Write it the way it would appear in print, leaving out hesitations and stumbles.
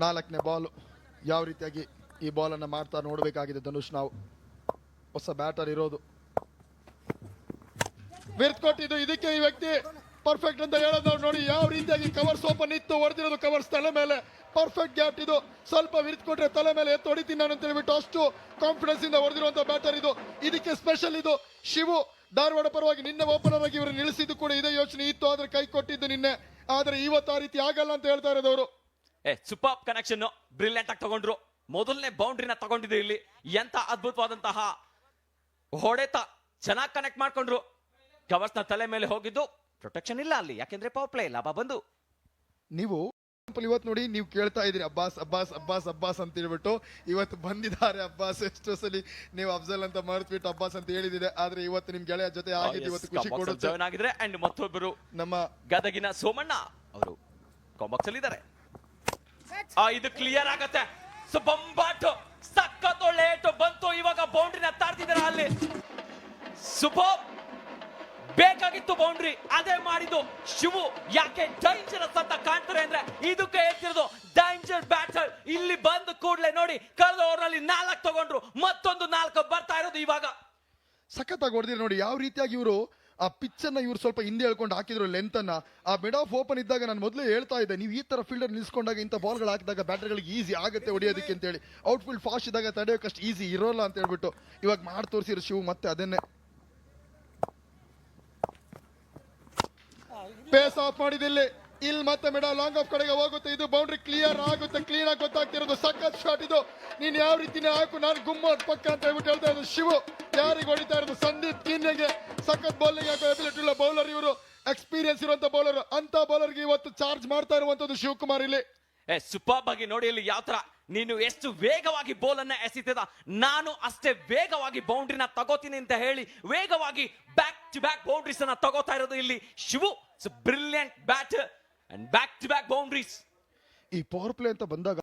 4ನೇ ಬಾಲ್ ಯಾವ ರೀತಿಯಾಗಿ ಈ ಬಾಲ್ ಅನ್ನ ಮಾಡ್ತಾ ನೋಡಬೇಕಾಗಿದೆ ಧನುಷ್. ನಾವು ಹೊಸ ಬ್ಯಾಟರ್ ಇರೋದು, ವಿರ್ತ್ ಕೊಟ್ಟಿದ್ದು, ಇದಕ್ಕೆ ಈ ವ್ಯಕ್ತಿ ಪರ್ಫೆಕ್ಟ್ ಅಂತ ಹೇಳೋದು ನಾವು ನೋಡಿ. ಯಾವ ರೀತಿಯಾಗಿ ಕವರ್ಸ್ ಓಪನ್ ಇತ್ತು, ಹೊಡೆದಿರೋದು ಕವರ್ಸ್ ತಲೆ ಮೇಲೆ, ಪರ್ಫೆಕ್ಟ್ ಗ್ಯಾಪ್ ಇದು. ಸ್ವಲ್ಪ ವಿರ್ತ್ ಕೊಟ್ರೆ ತಲೆ ಮೇಲೆ ಎತ್ತು ಹೊಡಿತೀನಿ ನಾನು ಅಂತ ಹೇಳ್ಬಿಟ್ಟು ಅಷ್ಟು ಕಾನ್ಫಿಡೆನ್ಸ್ ಇಂದ ಹೊಡೆದಿರುವಂತ ಬ್ಯಾಟರ್ ಇದು. ಇದಕ್ಕೆ ಸ್ಪೆಷಲ್ ಇದು. ಶಿವು ಧಾರವಾಡ ಪರವಾಗಿ ನಿನ್ನೆ ಓಪನರ್ ಆಗಿ ಇವರು ನಿಲ್ಲಿಸಿದ್ದು ಕೂಡ ಇದೇ ಯೋಚನೆ ಇತ್ತು, ಆದ್ರೆ ಕೈ ಕೊಟ್ಟಿದ್ದು ನಿನ್ನೆ. ಆದ್ರೆ ಇವತ್ತು ಆ ರೀತಿ ಆಗಲ್ಲ ಅಂತ ಹೇಳ್ತಾ ಇರೋದವರು. ಸೂಪರ್ ಕನೆಕ್ಷನ್, ಬ್ರಿಲಿಯಂಟ್ ಆಗಿ ತಗೊಂಡ್ರು. ಮೊದಲನೇ ಬೌಂಡ್ರಿನ ತಗೊಂಡಿದ್ರು ಇಲ್ಲಿ. ಎಂತ ಅದ್ಭುತವಾದಂತಹ ಹೊಡೆತ, ಚೆನ್ನಾಗಿ ಕನೆಕ್ಟ್ ಮಾಡ್ಕೊಂಡ್ರು. ಕವರ್ಸ್ ನ ತಲೆ ಮೇಲೆ ಹೋಗಿದ್ದು, ಪ್ರೊಟೆಕ್ಷನ್ ಇಲ್ಲ ಅಲ್ಲಿ, ಯಾಕೆಂದ್ರೆ ಪವರ್ ಪ್ಲೇ ಲಾಭ ಬಂದು. ನೀವು ಇವತ್ತು ನೋಡಿ, ನೀವು ಕೇಳ್ತಾ ಇದ್ರಿ ಅಬ್ಬಾಸ್ ಅಬ್ಬಾಸ್ ಅಬ್ಬಾಸ್ ಅಬ್ಬಾಸ್ ಅಂತ ಹೇಳ್ಬಿಟ್ಟು. ಇವತ್ತು ಬಂದಿದ್ದಾರೆ ಅಬ್ಬಾಸ್. ಎಷ್ಟೋ ಸಲಿ ನೀವು ಅಫ್ಜಲ್ ಅಂತ ಮರೆತ್ಬಿಟ್ಟು ಅಬ್ಬಾಸ್ ಅಂತ ಹೇಳಿದಿದೆ, ಆದ್ರೆ ಇವತ್ತು ನಿಮ್ ಗೆಳೆಯ ಜೊತೆ ಆಗಿದ್ದು ಇವತ್ತು ಖುಷಿ ಕೊಡುತ್ತೆ. ಜಾಯ್ನ್ ಆಗಿದ್ರೆ ಅಂಡ್ ಮತ್ತೊಬ್ಬರು ನಮ್ಮ ಗದಗಿನ ಸೋಮಣ್ಣ ಅವರು ಕಾಂಬಾಕ್ಸ್ ಅಲ್ಲಿ ಇದ್ದಾರೆ. ಇದು ಕ್ಲಿಯರ್ ಆಗತ್ತೆ. ಸೊ ಬೊಂಬಾಟ್ ಸಖತ್ ಒಳ್ಳೆ ಏಟು ಬಂತು. ಇವಾಗ ಬೌಂಡ್ರಿನ ತಾಡ್ತಿದ್ದಾರೆ ಅಲ್ಲಿ. ಸೂಪರ್, ಬೇಕಾಗಿತ್ತು ಬೌಂಡ್ರಿ, ಅದೇ ಮಾಡಿದ್ದು ಶಿವು. ಯಾಕೆ ಡೇಂಜರಸ್ ಅಂತ ಕಾಣ್ತಾರೆ ಅಂದ್ರೆ ಇದಕ್ಕೆ ಹೇಳ್ತಿರೋದು ಡೇಂಜರ್ ಬ್ಯಾಟರ್. ಇಲ್ಲಿ ಬಂದು ಕೂಡಲೇ ನೋಡಿ, ಕಳೆದ ಓವರ್ ನಲ್ಲಿ 4 ತಗೊಂಡ್ರು, ಮತ್ತೊಂದು 4 ಬರ್ತಾ ಇರೋದು ಇವಾಗ. ಸಖತ್ತಾಗಿ ಹೊಡೆದಿರಿ ನೋಡಿ. ಯಾವ ರೀತಿಯಾಗಿ ಇವರು ಆ ಪಿಚ್ ಅನ್ನ ಇವ್ರು ಸ್ವಲ್ಪ ಹಿಂದೆ ಹೇಳ್ಕೊಂಡು ಹಾಕಿದ್ರು ಲೆಂತ್ ಅನ್ನ. ಆ ಮಿಡ್ ಆಫ್ ಓಪನ್ ಇದ್ದಾಗ ನಾನು ಮೊದಲೇ ಹೇಳ್ತಾ ಇದ್ದೆ, ನೀವು ಈ ತರ ಫೀಲ್ಡರ್ ನಿಲ್ಸ್ಕೊಂಡಾಗ ಇಂಥ ಬಾಲ್ಗಳು ಹಾಕಿದಾಗ ಬ್ಯಾಟರ್ಗಳಿಗೆ ಈಸಿ ಆಗುತ್ತೆ ಹೊಡೆಯೋದಕ್ಕೆ ಅಂತ ಹೇಳಿ. ಔಟ್ ಫೀಲ್ಡ್ ಫಾಸ್ಟ್ ಇದ್ದಾಗ ತಡೆಯೋಕಷ್ಟು ಈಸಿ ಇರೋಲ್ಲ ಅಂತ ಹೇಳ್ಬಿಟ್ಟು ಇವಾಗ ಮಾಡಿ ತೋರಿಸಿರೋ ಶಿವು ಮತ್ತೆ ಅದನ್ನೇ. ಪೇಸ್ ಆಫ್ ಮಾಡಿದಿಲ್ಲಿ. ಇಲ್ಲಿ ಮತ್ತೆ ಮಿಡ ಲಾಂಗ್ ಆಫ್ ಕಡೆಗೆ ಹೋಗುತ್ತೆ. ಇದು ಬೌಂಡ್ರಿ ಕ್ಲಿಯರ್ ಆಗುತ್ತೆ, ಕ್ಲೀನ್ ಆಗಿ ಗೊತ್ತಾಗ್ತಿರೋದು. ಸಖತ್ ಶಾಟ್ ಇದು. ನೀನ್ ಯಾವ ರೀತಿನೇ ಹಾಕು, ನಾನು ಗುಮ್ಮ ಪಕ್ಕ ಅಂತ ಹೇಳ್ಬಿಟ್ಟು ಹೇಳ್ತಾ ಇರೋದು ಶಿವು. ಯಾರಿಗೆ ಹೊಡಿತಾ ಇರೋದು? ಸಂದೀಪ್ ಕಿನ್ನೆಗೆ. ಸಖತ್ ಬೌಲಿಂಗ್ ಹಾಕೋ ಎಬಿಲಿಟಿ ಉಳ್ಳ ಬೌಲರ್ ಇವರು, ಎಕ್ಸ್ಪೀರಿಯನ್ಸ್ ಇರುವಂತ ಬೌಲರ್. ಅಂತ ಬೌಲರ್ಗೆ ಇವತ್ತು ಚಾರ್ಜ್ ಮಾಡ್ತಾ ಇರುವಂತದ್ದು ಶಿವಕುಮಾರ್ ಇಲ್ಲಿ. ಸೂಪರ್ ಆಗಿ ನೋಡಿ ಇಲ್ಲಿ ಯಾವ ತರ ನೀನು ಎಷ್ಟು ವೇಗವಾಗಿ ಬೋಲ್ ಅನ್ನ ಎಸಿತಿದ, ನಾನು ಅಷ್ಟೇ ವೇಗವಾಗಿ ಬೌಂಡ್ರಿನ ತಗೋತೀನಿ ಅಂತ ಹೇಳಿ ವೇಗವಾಗಿ ಬ್ಯಾಕ್ ಟು ಬ್ಯಾಕ್ ಬೌಂಡ್ರೀಸ್ ಅನ್ನ ತಗೋತಾ ಇರೋದು ಇಲ್ಲಿ Shivu. Brilliant batter and back to back boundaries. ಈ ಪವರ್ ಪ್ಲೇ ಅಂತ ಬಂದಾಗ